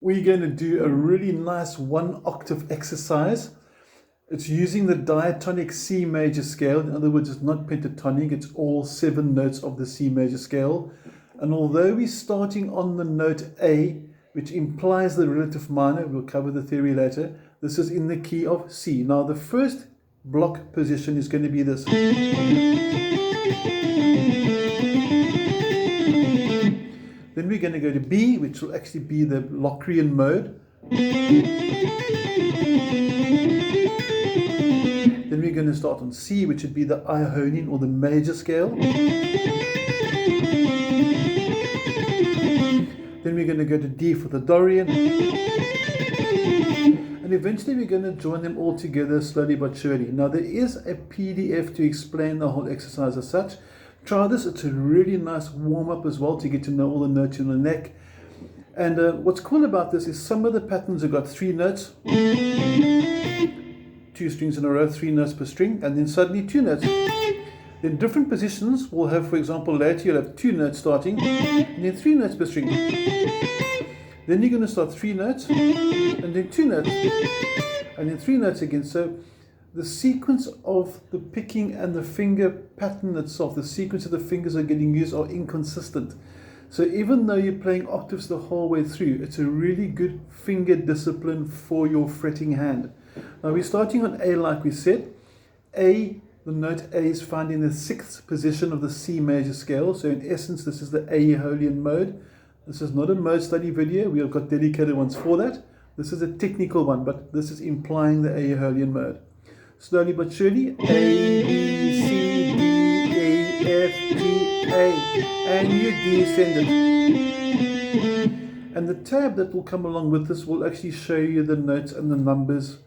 We're going to do a really nice 1 octave exercise. It's using the diatonic C major scale. In other words, it's not pentatonic, it's all 7 notes of the C major scale. And although we're starting on the note A, which implies the relative minor, we'll cover the theory later, this is in the key of C. Now the first block position is going to be this. Then we're going to go to B, which will actually be the Locrian mode. Then we're going to start on C, which would be the Ionian or the major scale. Then we're going to go to D for the Dorian. And eventually we're going to join them all together slowly but surely. Now there is a PDF to explain the whole exercise as such. Try this, it's a really nice warm-up as well to get to know all the notes in the neck. And what's cool about this is some of the patterns have got 3 notes, 2 strings in a row, 3 notes per string, and then suddenly 2 notes. Then different positions will have, for example, later you'll have 2 notes starting, and then 3 notes per string. Then you're going to start 3 notes, and then 2 notes, and then 3 notes again. So the sequence of the picking and the finger pattern itself, the sequence of the fingers are getting used are inconsistent. So even though you're playing octaves the whole way through, it's a really good finger discipline for your fretting hand. Now we're starting on A like we said. A, the note A is found in the 6th position of the C major scale. So in essence, this is the Aeolian mode. This is not a mode study video. We have got dedicated ones for that. This is a technical one, but this is implying the Aeolian mode. Slowly but surely, A, B, C, D, E, F, G, A, and you descend it. And the tab that will come along with this will actually show you the notes and the numbers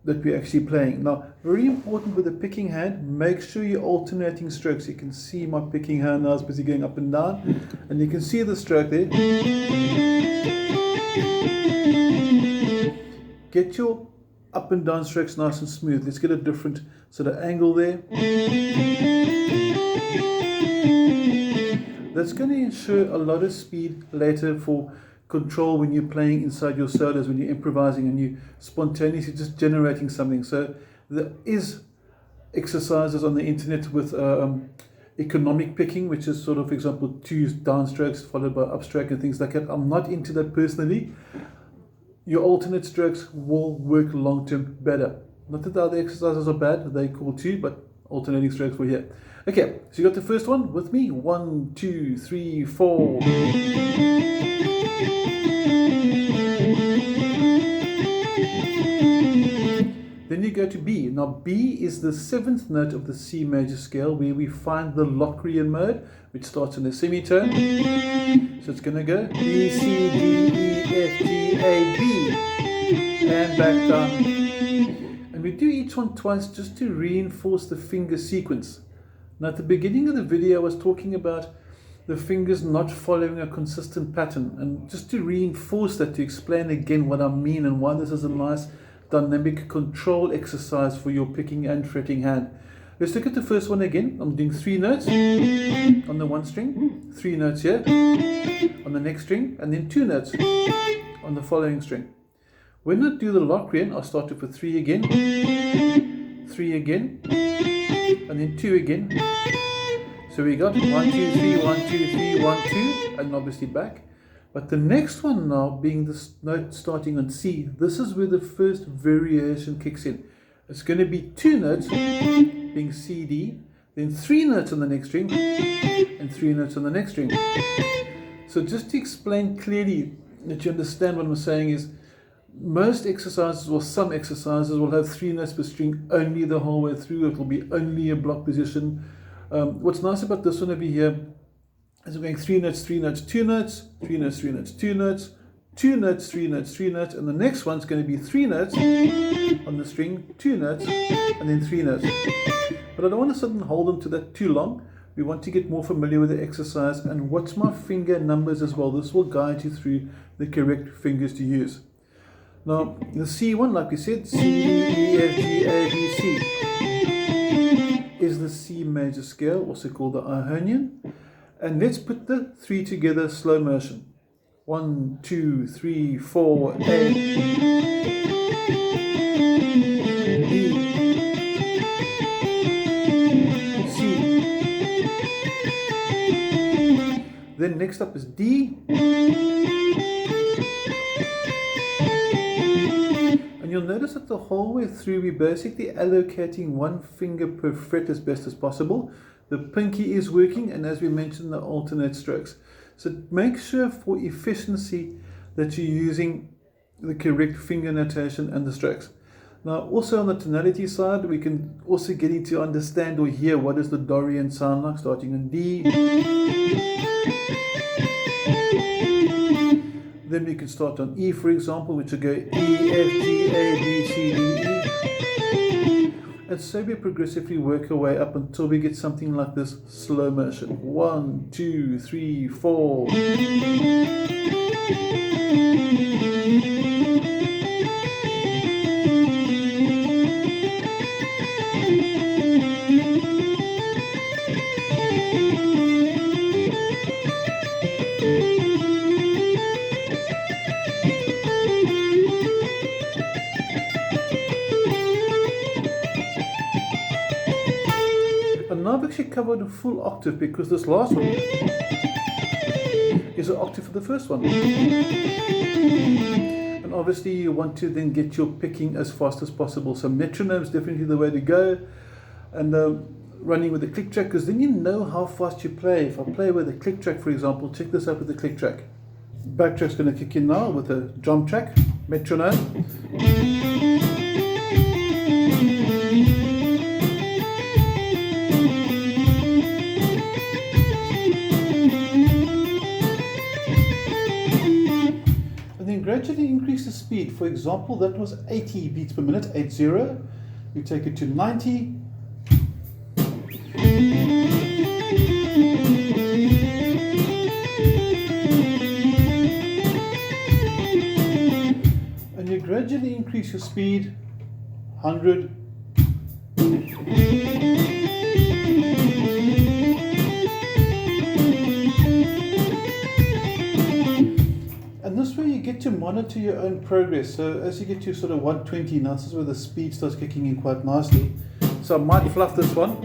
that we're actually playing. Now, very important with the picking hand, make sure you're alternating strokes. You can see my picking hand now is busy going up and down, and you can see the stroke there. Get your up and down strokes nice and smooth. Let's get a different sort of angle there. That's going to ensure a lot of speed later for control when you're playing inside your solos, when you're improvising and you're spontaneously just generating something. So there is exercises on the internet with economic picking, which is sort of, for example, 2 downstrokes followed by upstroke and things like that. I'm not into that personally. Your alternate strokes will work long-term better. Not that the other exercises are bad, they're cool too, but alternating strokes for here. Okay, so you got the first one with me. 1, 2, 3, 4. Then you go to B. Now B is the 7th note of the C major scale, where we find the Locrian mode, which starts in a semitone. So it's going to go B, C, D, E, F, G, A, B, and back down. And we do each one twice just to reinforce the finger sequence. Now at the beginning of the video I was talking about the fingers not following a consistent pattern, and just to reinforce that, to explain again what I mean and why this is a nice dynamic control exercise for your picking and fretting hand. Let's look at the first one again. I'm doing 3 notes on the 1 string, 3 notes here on the next string, and then 2 notes on the following string. When I do the Locrian, I'll start off with 3 again, 3 again, and then 2 again. So we got 1, 2, 3, 1, 2, 3, 1, 2, and obviously back. But the next one now, being the note starting on C, this is where the first variation kicks in. It's going to be 2 notes, being C, D, then 3 notes on the next string, and 3 notes on the next string. So just to explain clearly that you understand what I'm saying is, most exercises, or some exercises, will have 3 notes per string only the whole way through. It will be only a block position. What's nice about this one over here is we're going 3 notes, 3 notes, 2 notes, 3 notes, 3 notes, 2 notes, 2 notes, 3 notes, 3 notes, and the next one's going to be 3 notes on the string, 2 notes, and then 3 notes. But I don't want to sit and hold on to that too long. We want to get more familiar with the exercise and watch my finger numbers as well. This will guide you through the correct fingers to use. Now, the C one, like we said, C, D, E, F, G, A, B, C, is the C major scale, also called the Ionian. And let's put the 3 together slow motion. 1, 2, 3, 4, A, B, C. Then next up is D. And you'll notice that the whole way through we're basically allocating one finger per fret as best as possible. The pinky is working, and as we mentioned, the alternate strokes. So make sure for efficiency that you're using the correct finger notation and the strokes. Now also on the tonality side, we can also get into understand or hear what does the Dorian sound like, starting on D. Then we can start on E, for example, which will go E, F, G, A, B, C, D, E. And so we progressively work our way up until we get something like this slow motion. 1, 2, 3, 4. And now I've actually covered a full octave because this last one is an octave for the first one. And obviously you want to then get your picking as fast as possible. So metronome is definitely the way to go. And running with the click track, because then you know how fast you play. If I play with a click track, for example, check this out with the click track. Backtrack's going to kick in now with a drum track, metronome. Gradually increase the speed. For example, that was 80 beats per minute, 80. You take it to 90. And you gradually increase your speed, 100. And this way you get to monitor your own progress. So as you get to sort of 120, now this is where the speed starts kicking in quite nicely. So I might fluff this one.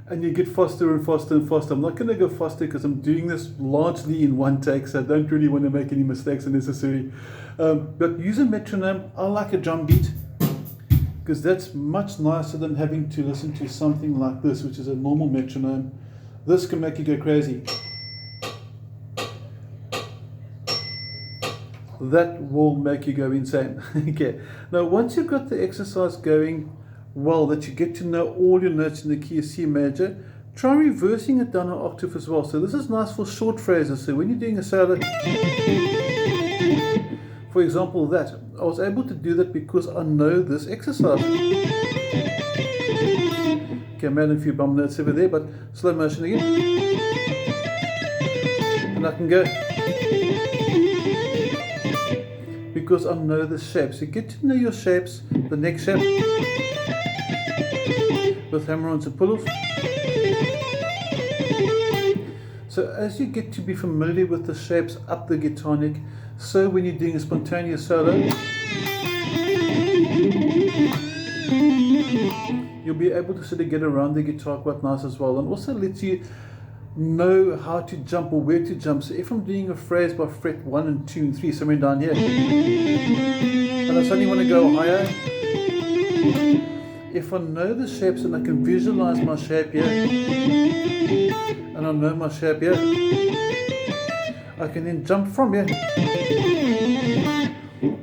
And you get faster and faster and faster. I'm not going to go faster because I'm doing this largely in one take, so I don't really want to make any mistakes unnecessary. But use a metronome. I like a drum beat, because that's much nicer than having to listen to something like this, which is a normal metronome. This can make you go crazy. That will make you go insane. Okay. Now, once you've got the exercise going well, that you get to know all your notes in the key of C major, try reversing it down an octave as well. So this is nice for short phrases. So when you're doing a solo, for example, that I was able to do that because I know this exercise. Okay, I made a few bum notes over there, but slow motion again. And I can go. Because I know the shapes. You get to know your shapes, the next shape, with hammer-ons and pull-offs. So as you get to be familiar with the shapes up the guitar neck, so when you're doing a spontaneous solo, you'll be able to sort of get around the guitar quite nice as well, and also lets you know how to jump or where to jump. So if I'm doing a phrase by fret 1 and 2 and 3, somewhere down here, and I suddenly want to go higher, if I know the shapes and I can visualize my shape here, and I know my shape here, I can then jump from here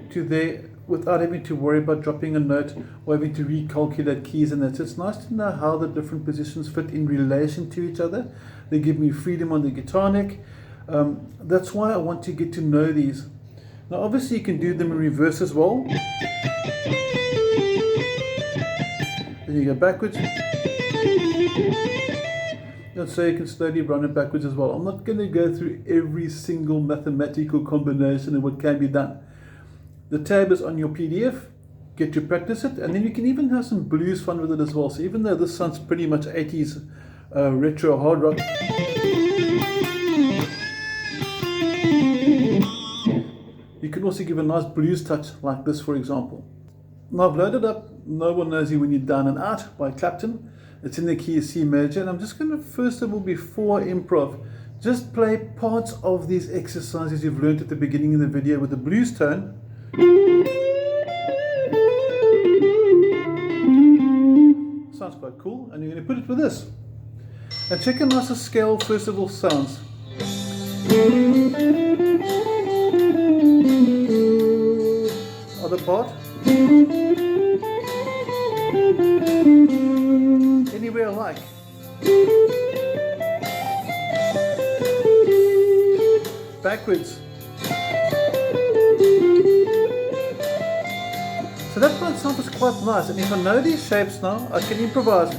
to there without having to worry about dropping a note or having to recalculate keys and that. So it's nice to know how the different positions fit in relation to each other. They give me freedom on the guitar neck. That's why I want to get to know these. Now obviously you can do them in reverse as well. Then you go backwards. And so you can slowly run it backwards as well. I'm not going to go through every single mathematical combination and what can be done. The tab is on your PDF. get to practice it, and then you can even have some blues fun with it as well. So even though this sounds pretty much 80s retro hard rock, you can also give a nice blues touch like this, for example. Now I've loaded up No One Knows You When You're Down and Out by Clapton. It's in the key of C major, and I'm just going to, first of all, before improv, just play parts of these exercises you've learned at the beginning of the video with the blues tone. Sounds quite cool, and you're going to put it with this. And check how nice the scale first of all sounds. Other part. Anywhere I like. Backwards. So that part sound is quite nice, and if I know these shapes now, I can improvise.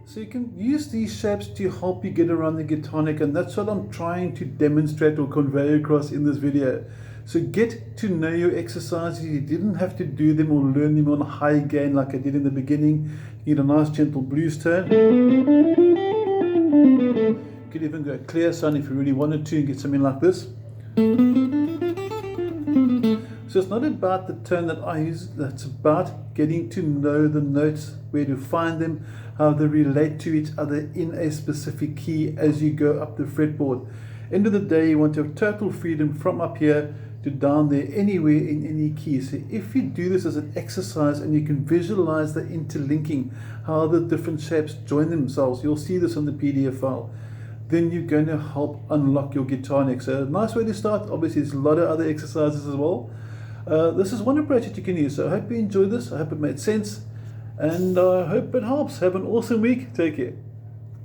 So you can use these shapes to help you get around the guitar neck, and that's what I'm trying to demonstrate or convey across in this video. So get to know your exercises. You didn't have to do them or learn them on high gain like I did in the beginning. You need a nice gentle blues tone. You could even go clear sound if you really wanted to and get something like this. So it's not about the tone that I use, that's about getting to know the notes, where to find them, how they relate to each other in a specific key as you go up the fretboard. End of the day, you want to have total freedom from up here to down there, anywhere in any key. So if you do this as an exercise and you can visualize the interlinking, how the different shapes join themselves, you'll see this on the PDF file, then you're going to help unlock your guitar neck. So a nice way to start. Obviously there's a lot of other exercises as well. This is one approach that you can use. So I hope you enjoyed this. I hope it made sense, and I hope it helps. Have an awesome week. Take care.